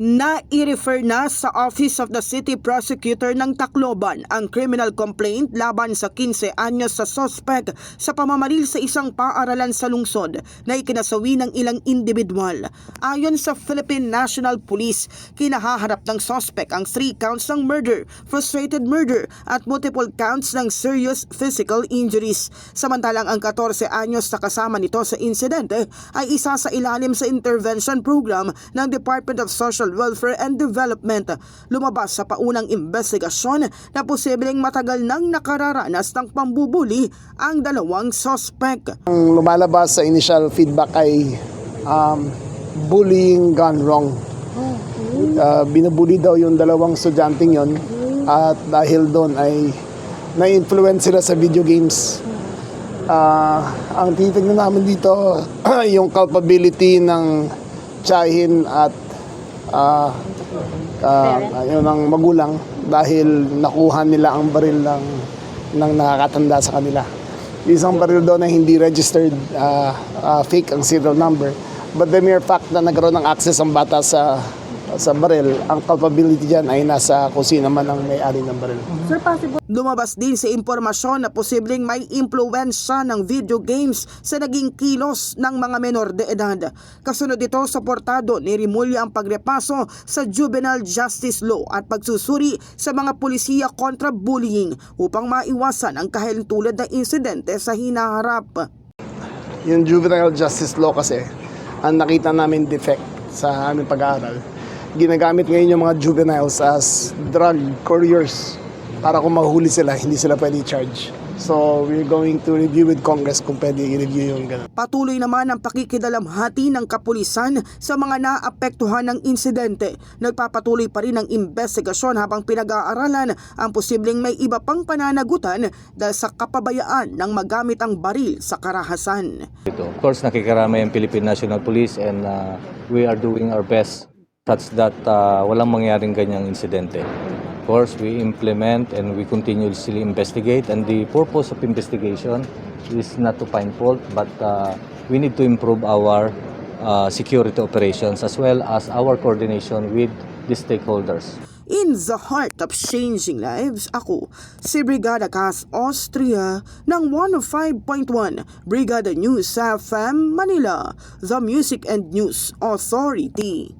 Na-i-refer na sa Office of the City Prosecutor ng Tacloban ang criminal complaint laban sa 15 anyos sa suspect sa pamamaril sa isang paaralan sa lungsod na ikinasawi ng ilang individual. Ayon sa Philippine National Police, kinahaharap ng suspect ang 3 counts ng murder, frustrated murder at multiple counts ng serious physical injuries. Samantalang ang 14 anyos na kasama nito sa insidente ay isa sa ilalim sa intervention program ng Department of Social Welfare and Development. Lumabas sa paunang investigasyon na posibleng matagal nang nakararanas ng pambubuli ang dalawang suspect. Ang lumalabas sa initial feedback ay bullying gone wrong. Binubuli daw yung dalawang estudyanteng yon at dahil doon ay na-influence sila sa video games. Ang titignan namin dito yung culpability ng tiyahin at yun ang magulang dahil nakuha nila ang baril ng nakakatanda sa kanila. Isang baril doon na hindi registered, fake ang serial number. But the mere fact na nagkaroon ng access ang bata sa baril, ang culpability dyan ay nasa kung sino man ang may-ari ng baril. Sir, possible. Lumabas din sa impormasyon na posibleng may impluwensya ng video games sa naging kilos ng mga menor de edad. Kasunod ito, suportado ni Rimulya ang pagrepaso sa juvenile justice law at pagsusuri sa mga pulisiya kontra bullying upang maiwasan ang kahintulad na insidente sa hinaharap. Yung juvenile justice law kasi, ang nakita namin defect sa aming pag-aaral, ginagamit ngayon yung mga juveniles as drug couriers para kung mahuli sila, hindi sila pwede charge. So, we're going to review with Congress kung pwede i-review yung ganun. Patuloy naman ang pakikidalamhati ng kapulisan sa mga naapektuhan ng insidente. Nagpapatuloy pa rin ang investigasyon habang pinag-aaralan ang posibleng may iba pang pananagutan dahil sa kapabayaan ng magamit ang baril sa karahasan. Of course, nakikiramay ang Philippine National Police and we are doing our best such that walang mangyaring ganyang insidente. Of course, we implement and we continuously investigate, and the purpose of investigation is not to find fault, but we need to improve our security operations as well as our coordination with the stakeholders. In the heart of changing lives, ako si Brigada Cas Austria ng 105.1 Brigada News FM Manila, the Music and News Authority.